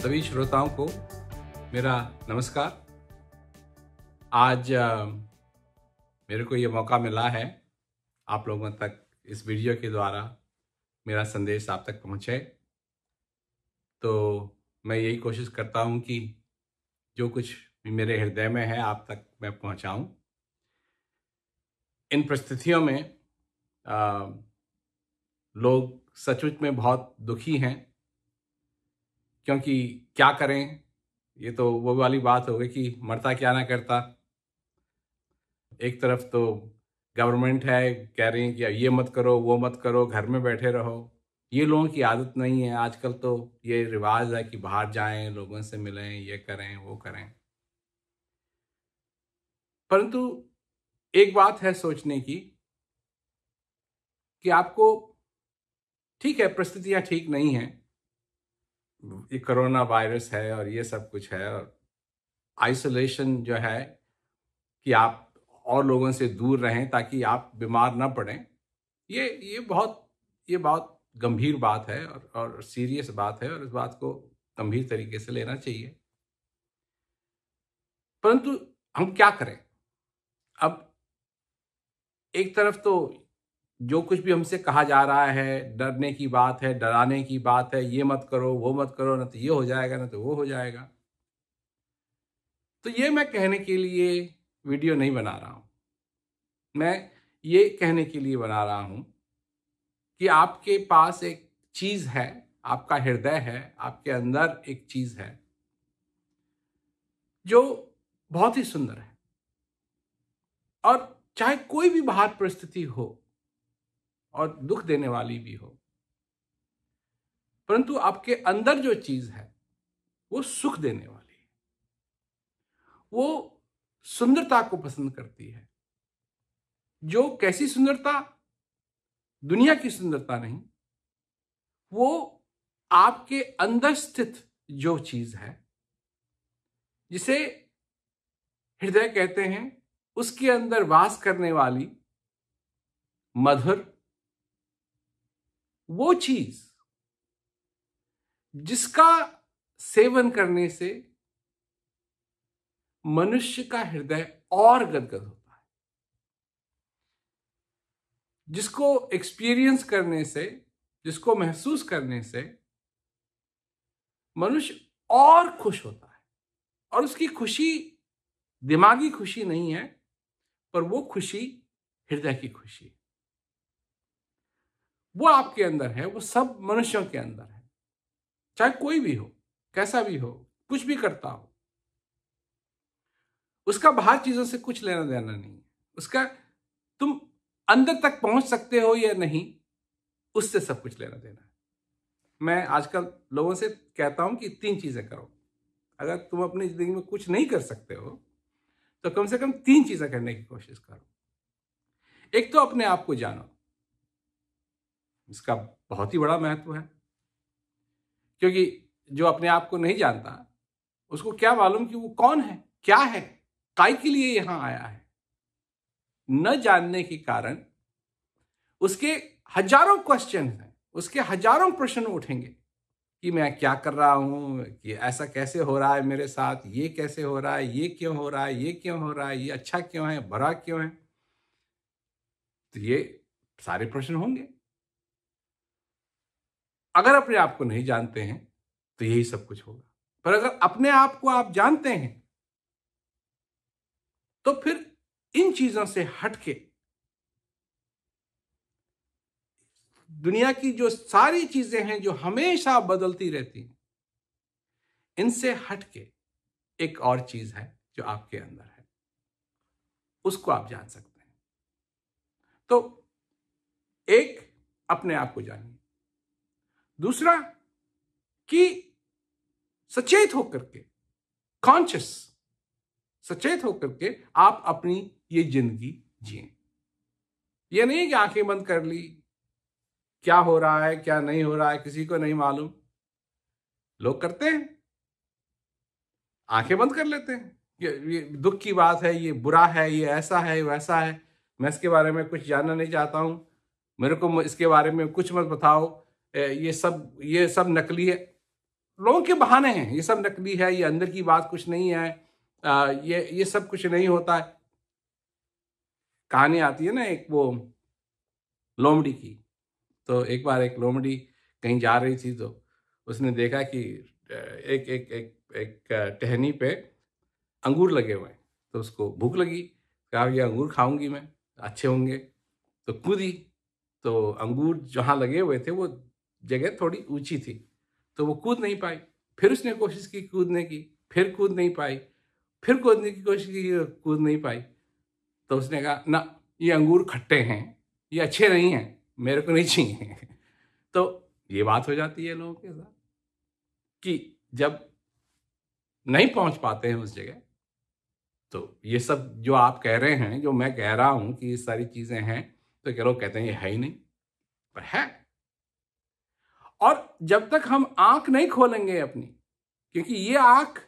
सभी श्रोताओं को मेरा नमस्कार। आज मेरे को ये मौका मिला है आप लोगों तक इस वीडियो के द्वारा मेरा संदेश आप तक पहुँचे। तो मैं यही कोशिश करता हूँ कि जो कुछ भी मेरे हृदय में है आप तक मैं पहुँचाऊँ। इन परिस्थितियों में लोग सचमुच में बहुत दुखी हैं, क्योंकि क्या करें, ये तो वो वाली बात हो गई कि मरता क्या ना करता। एक तरफ तो गवर्नमेंट है, कह रही है कि ये मत करो, वो मत करो, घर में बैठे रहो। ये लोगों की आदत नहीं है। आजकल तो ये रिवाज है कि बाहर जाएं, लोगों से मिलें, ये करें, वो करें। परंतु एक बात है सोचने की कि आपको, ठीक है, परिस्थितियां ठीक नहीं हैं, ये कोरोना वायरस है और ये सब कुछ है, और आइसोलेशन जो है कि आप और लोगों से दूर रहें ताकि आप बीमार ना पड़ें, ये बहुत गंभीर बात है और सीरियस बात है, और इस बात को गंभीर तरीके से लेना चाहिए। परंतु हम क्या करें? अब एक तरफ तो जो कुछ भी हमसे कहा जा रहा है, डरने की बात है, डराने की बात है, ये मत करो, वो मत करो, ना तो ये हो जाएगा, ना तो वो हो जाएगा। तो ये मैं कहने के लिए वीडियो नहीं बना रहा हूं। मैं ये कहने के लिए बना रहा हूं कि आपके पास एक चीज है, आपका हृदय है, आपके अंदर एक चीज है जो बहुत ही सुंदर है। और चाहे कोई भी बाहर परिस्थिति हो और दुख देने वाली भी हो, परंतु आपके अंदर जो चीज है वो सुख देने वाली है। वो सुंदरता को पसंद करती है। जो कैसी सुंदरता? दुनिया की सुंदरता नहीं, वो आपके अंदर स्थित जो चीज है, जिसे हृदय कहते हैं, उसके अंदर वास करने वाली मधुर वो चीज जिसका सेवन करने से मनुष्य का हृदय और गदगद होता है, जिसको एक्सपीरियंस करने से, जिसको महसूस करने से मनुष्य और खुश होता है। और उसकी खुशी दिमागी खुशी नहीं है, पर वो खुशी हृदय की खुशी है। वो आपके अंदर है, वो सब मनुष्यों के अंदर है। चाहे कोई भी हो, कैसा भी हो, कुछ भी करता हो, उसका बाहर चीजों से कुछ लेना देना नहीं है। उसका तुम अंदर तक पहुंच सकते हो या नहीं, उससे सब कुछ लेना देना है। मैं आजकल लोगों से कहता हूं कि 3 चीजें करो। अगर तुम अपनी जिंदगी में कुछ नहीं कर सकते हो तो कम से कम 3 चीजें करने की कोशिश करो। एक तो अपने आप को जानो, इसका बहुत ही बड़ा महत्व है, क्योंकि जो अपने आप को नहीं जानता उसको क्या मालूम कि वो कौन है, क्या है, काय के लिए यहां आया है। न जानने के कारण उसके हजारों क्वेश्चन हैं, उसके हजारों प्रश्न उठेंगे कि मैं क्या कर रहा हूं, कि ऐसा कैसे हो रहा है मेरे साथ, ये कैसे हो रहा है, ये क्यों हो रहा है, ये क्यों हो रहा है, ये अच्छा क्यों है, बुरा क्यों है। तो ये सारे प्रश्न होंगे। अगर अपने आप को नहीं जानते हैं तो यही सब कुछ होगा। पर अगर अपने आप को आप जानते हैं तो फिर इन चीजों से हटके दुनिया की जो सारी चीजें हैं जो हमेशा बदलती रहती हैं, इनसे हटके एक और चीज है जो आपके अंदर है, उसको आप जान सकते हैं। तो एक, अपने आप को जानिए। दूसरा, कि सचेत होकर के, कॉन्शियस, सचेत होकर के आप अपनी ये जिंदगी जिए। ये नहीं कि आंखें बंद कर ली, क्या हो रहा है क्या नहीं हो रहा है किसी को नहीं मालूम। लोग करते हैं, आंखें बंद कर लेते हैं, ये दुख की बात है, ये बुरा है, ये ऐसा है, वैसा है, मैं इसके बारे में कुछ जानना नहीं चाहता हूं, मेरे को इसके बारे में कुछ मत बताओ, ये सब नकली है। लोगों के बहाने हैं, ये सब नकली है, ये अंदर की बात कुछ नहीं है, ये सब कुछ नहीं होता है। कहानी आती है ना एक वो लोमड़ी की। तो एक बार एक लोमड़ी कहीं जा रही थी, तो उसने देखा कि एक एक एक एक टहनी पे अंगूर लगे हुए हैं। तो उसको भूख लगी, कहा ये अंगूर खाऊंगी मैं, अच्छे होंगे। तो कूदी, तो अंगूर जहाँ लगे हुए थे वो जगह थोड़ी ऊंची थी, तो वो कूद नहीं पाई। फिर उसने कोशिश की कूदने की, फिर कूद नहीं पाई, फिर कूदने की कोशिश की, कूद नहीं पाई। तो उसने कहा ना, ये अंगूर खट्टे हैं, ये अच्छे नहीं हैं, मेरे को नहीं चाहिए। तो ये बात हो जाती है लोगों के साथ कि जब नहीं पहुंच पाते हैं उस जगह, तो ये सब जो आप कह रहे हैं, जो मैं कह रहा हूं कि ये सारी चीजें हैं, तो क्या लोग कहते हैं ये है ही नहीं, पर है। और जब तक हम आंख नहीं खोलेंगे अपनी, क्योंकि ये आंख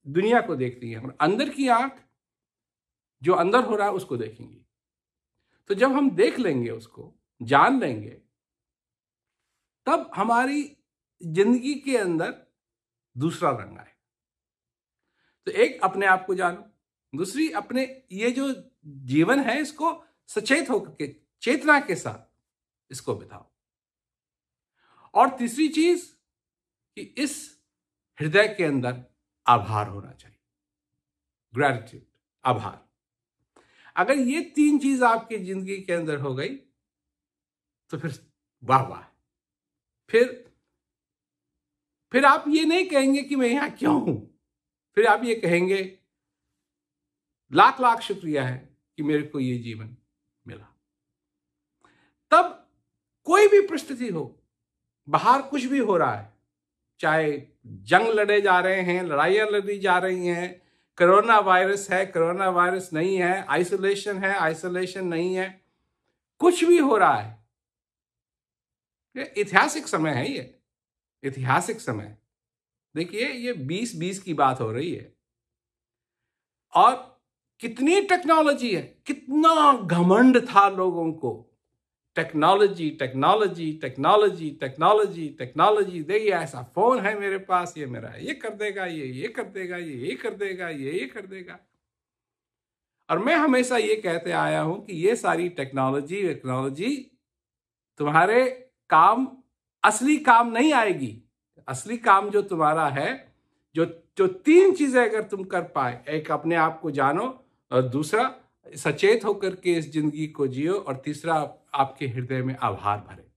दुनिया को देखती है और अंदर की आंख जो अंदर हो रहा है उसको देखेंगी। तो जब हम देख लेंगे, उसको जान लेंगे, तब हमारी जिंदगी के अंदर दूसरा रंग आए। तो एक, अपने आप को जानो। दूसरी, अपने ये जो जीवन है इसको सचेत होकर के, चेतना के साथ इसको बिताओ। और तीसरी चीज कि इस हृदय के अंदर आभार होना चाहिए, ग्रैटिट्यूड, आभार। अगर ये तीन चीज आपकी जिंदगी के अंदर हो गई तो फिर वाह वाह। फिर आप ये नहीं कहेंगे कि मैं यहां क्यों हूं, फिर आप ये कहेंगे लाख लाख शुक्रिया है कि मेरे को ये जीवन मिला। तब कोई भी परिस्थिति हो, बाहर कुछ भी हो रहा है, चाहे जंग लड़े जा रहे हैं, लड़ाइयां लड़ी जा रही हैं, कोरोना वायरस है, कोरोना वायरस नहीं है, आइसोलेशन है, आइसोलेशन नहीं है, कुछ भी हो रहा है, ये ऐतिहासिक समय है। ये ऐतिहासिक समय, देखिए ये 2020 की बात हो रही है और कितनी टेक्नोलॉजी है, कितना घमंड था लोगों को, technology technology technology technology technology. देखिए ऐसा फोन है मेरे पास, ये मेरा ये कर देगा, ये कर देगा, ये कर देगा, ये कर देगा। और मैं हमेशा ये कहते आया हूं कि ये सारी टेक्नोलॉजी टेक्नोलॉजी तुम्हारे काम, असली काम नहीं आएगी। असली काम जो तुम्हारा है, जो जो तीन चीजें अगर तुम कर पाए, एक अपने आप को जानो, और दूसरा सचेत होकर के इस जिंदगी को जियो, और तीसरा आपके हृदय में आभार भरे।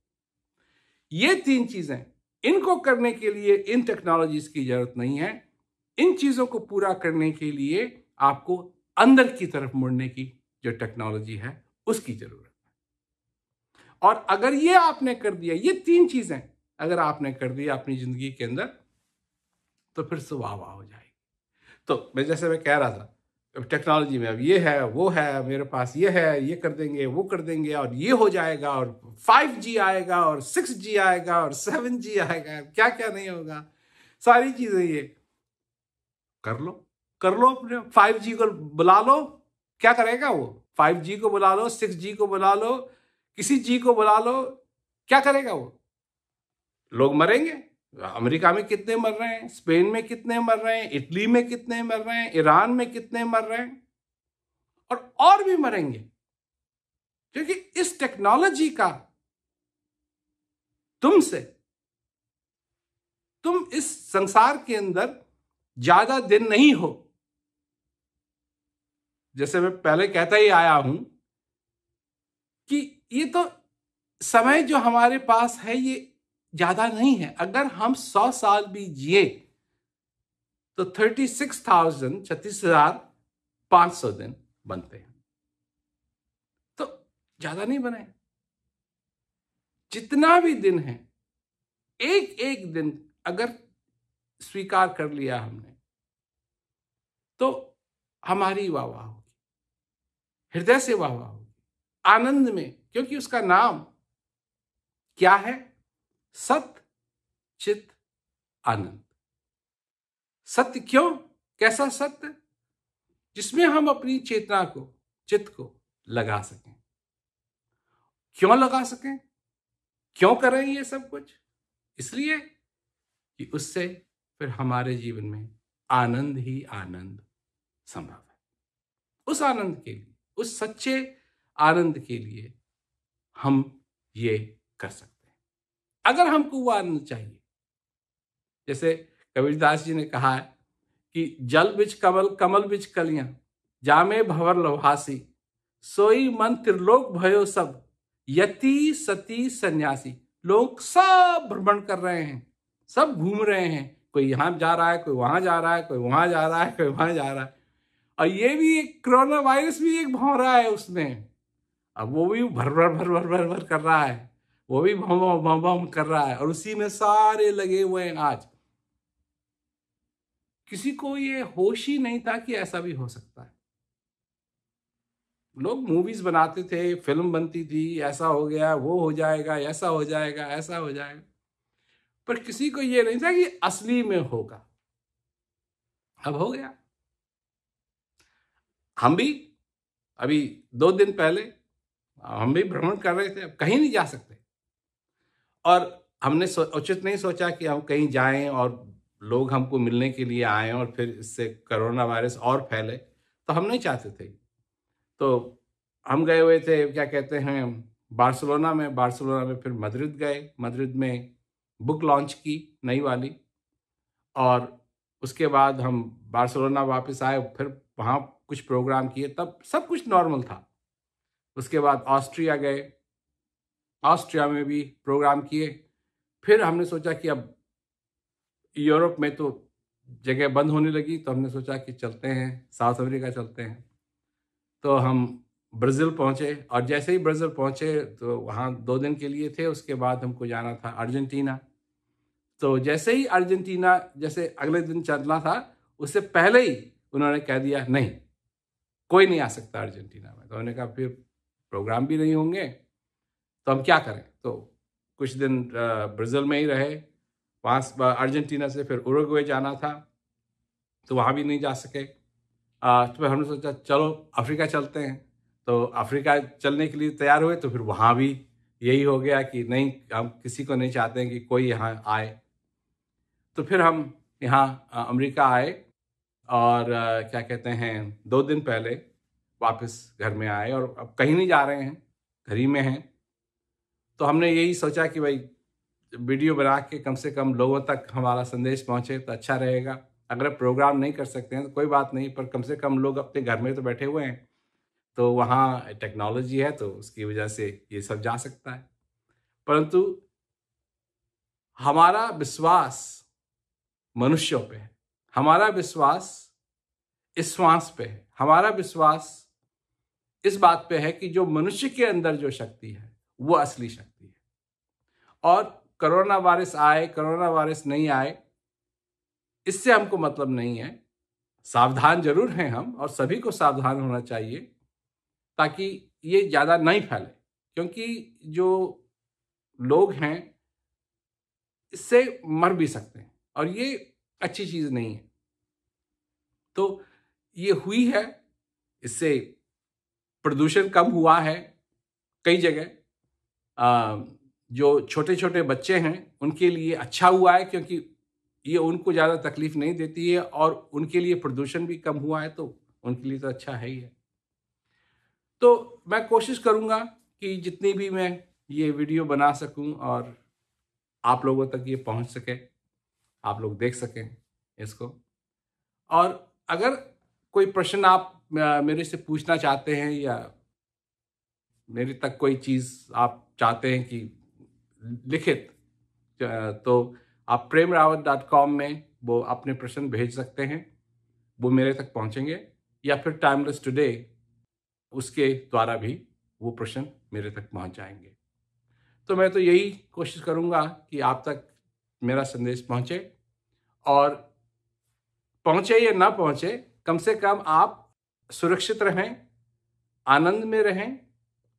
ये तीन चीजें, इनको करने के लिए इन टेक्नोलॉजीज की जरूरत नहीं है। इन चीजों को पूरा करने के लिए आपको अंदर की तरफ मुड़ने की जो टेक्नोलॉजी है उसकी जरूरत है। और अगर ये आपने कर दिया, ये तीन चीजें अगर आपने कर दिया अपनी जिंदगी के अंदर, तो फिर से वाह वाह हो जाएगी। तो जैसे मैं कह रहा था, टेक्नोलॉजी में अब ये है, वो है, मेरे पास ये है, ये कर देंगे, वो कर देंगे, और ये हो जाएगा, और 5G आएगा, और 6G आएगा, और 7G आएगा, क्या क्या नहीं होगा, सारी चीजें ये कर लो। कर लो, अपने 5G को बुला लो, क्या करेगा वो? 5G को बुला लो, 6G को बुला लो, किसी जी को बुला लो, क्या करेगा वो? लोग मरेंगे। अमेरिका में कितने मर रहे हैं, स्पेन में कितने मर रहे हैं, इटली में कितने मर रहे हैं, ईरान में कितने मर रहे हैं, और भी मरेंगे, क्योंकि इस टेक्नोलॉजी का तुम इस संसार के अंदर ज्यादा दिन नहीं हो। जैसे मैं पहले कहता ही आया हूं कि ये तो समय जो हमारे पास है ये ज्यादा नहीं है। अगर हम 100 साल भी जिए तो 36,500 दिन बनते हैं, तो ज्यादा नहीं बने। जितना भी दिन है, एक एक दिन अगर स्वीकार कर लिया हमने, तो हमारी वाह वाह होगी, हृदय से वाह वाह होगी, आनंद में। क्योंकि उसका नाम क्या है? सत्य चित आनंद। सत्य क्यों? कैसा सत्य? जिसमें हम अपनी चेतना को, चित्त को लगा सकें। क्यों लगा सकें? क्यों करें ये सब कुछ? इसलिए कि उससे फिर हमारे जीवन में आनंद ही आनंद संभव है। उस आनंद के लिए, उस सच्चे आनंद के लिए हम ये कर सकते हैं। अगर हमको वो आनंद चाहिए, जैसे कबीरदास जी ने कहा है कि जल बिच कमल, कमल बिच कलियां, जामे भंवर लभासी, सोई मन त्रिलोक भयो सब, यति सती सन्यासी। लोग सब भ्रमण कर रहे हैं, सब घूम रहे हैं, कोई यहां जा रहा है, कोई वहां जा रहा है, कोई वहां जा रहा है, कोई वहां जा रहा है। और ये भी एक कोरोना वायरस भी एक भौंरा है उसमें। अब वो भी भर भर भर भर भर भर कर रहा है, वो भी भम भम भम भम कर रहा है, और उसी में सारे लगे हुए हैं। आज किसी को ये होश ही नहीं था कि ऐसा भी हो सकता है। लोग मूवीज बनाते थे, फिल्म बनती थी, ऐसा हो गया, वो हो जाएगा, ऐसा हो जाएगा, ऐसा हो जाएगा, पर किसी को ये नहीं था कि असली में होगा। अब हो गया। हम भी अभी 2 दिन पहले हम भी भ्रमण कर रहे थे, अब कहीं नहीं जा सकते, और हमने उचित नहीं सोचा कि हम कहीं जाएं और लोग हमको मिलने के लिए आए और फिर इससे कोरोना वायरस और फैले, तो हम नहीं चाहते थे। तो हम गए हुए थे, क्या कहते हैं, बार्सिलोना में फिर मद्रिद गए, मद्रिद में बुक लॉन्च की नई वाली, और उसके बाद हम बार्सिलोना वापस आए, फिर वहाँ कुछ प्रोग्राम किए, तब सब कुछ नॉर्मल था। उसके बाद ऑस्ट्रिया गए, ऑस्ट्रिया में भी प्रोग्राम किए। फिर हमने सोचा कि अब यूरोप में तो जगह बंद होने लगी, तो हमने सोचा कि चलते हैं, साउथ अफ्रीका चलते हैं। तो हम ब्राज़ील पहुँचे, और जैसे ही ब्राज़ील पहुँचे तो वहाँ 2 दिन के लिए थे। उसके बाद हमको जाना था अर्जेंटीना। तो जैसे ही अर्जेंटीना, जैसे अगले दिन चलना था, उससे पहले ही उन्होंने कह दिया नहीं, कोई नहीं आ सकता अर्जेंटीना में। तो उन्होंने कहा फिर प्रोग्राम भी नहीं होंगे, तो हम क्या करें। तो कुछ दिन ब्राज़ील में ही रहे। वहाँ अर्जेंटीना से फिर उरुग्वे जाना था, तो वहाँ भी नहीं जा सके। तो फिर हमने सोचा चलो अफ्रीका चलते हैं। तो अफ्रीका चलने के लिए तैयार हुए, तो फिर वहाँ भी यही हो गया कि नहीं, हम किसी को नहीं चाहते हैं कि कोई यहाँ आए। तो फिर हम यहाँ अमेरिका आए, और क्या कहते हैं, 2 दिन पहले वापस घर में आए, और अब कहीं नहीं जा रहे हैं, घर ही में हैं। तो हमने यही सोचा कि भाई वीडियो बना के कम से कम लोगों तक हमारा संदेश पहुंचे तो अच्छा रहेगा। अगर प्रोग्राम नहीं कर सकते हैं तो कोई बात नहीं, पर कम से कम लोग अपने घर में तो बैठे हुए हैं, तो वहाँ टेक्नोलॉजी है, तो उसकी वजह से ये सब जा सकता है। परंतु हमारा विश्वास मनुष्यों पे है, हमारा विश्वास इस श्वास पे है, हमारा विश्वास इस बात पे है कि जो मनुष्य के अंदर जो शक्ति है वो असली शक्ति है। और कोरोना वायरस आए, कोरोना वायरस नहीं आए, इससे हमको मतलब नहीं है। सावधान जरूर हैं हम, और सभी को सावधान होना चाहिए ताकि ये ज़्यादा नहीं फैले, क्योंकि जो लोग हैं इससे मर भी सकते हैं, और ये अच्छी चीज़ नहीं है। तो ये हुई है, इससे प्रदूषण कम हुआ है कई जगह। जो छोटे छोटे बच्चे हैं उनके लिए अच्छा हुआ है, क्योंकि ये उनको ज़्यादा तकलीफ नहीं देती है, और उनके लिए प्रदूषण भी कम हुआ है, तो उनके लिए तो अच्छा है ही है। तो मैं कोशिश करूँगा कि जितनी भी मैं ये वीडियो बना सकूँ और आप लोगों तक ये पहुँच सके, आप लोग देख सकें इसको। और अगर कोई प्रश्न आप मेरे से पूछना चाहते हैं, या मेरे तक कोई चीज़ आप चाहते हैं कि लिखित, तो आप premrawat.com में वो अपने प्रश्न भेज सकते हैं, वो मेरे तक पहुंचेंगे, या फिर टाइमलेस टुडे उसके द्वारा भी वो प्रश्न मेरे तक पहुंच जाएंगे। तो मैं तो यही कोशिश करूंगा कि आप तक मेरा संदेश पहुंचे, और पहुंचे या ना पहुंचे, कम से कम आप सुरक्षित रहें, आनंद में रहें,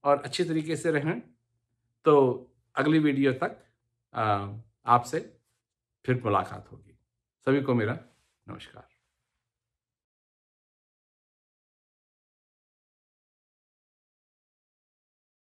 और अच्छी तरीके से रहें। तो अगली वीडियो तक आपसे फिर मुलाकात होगी। सभी को मेरा नमस्कार।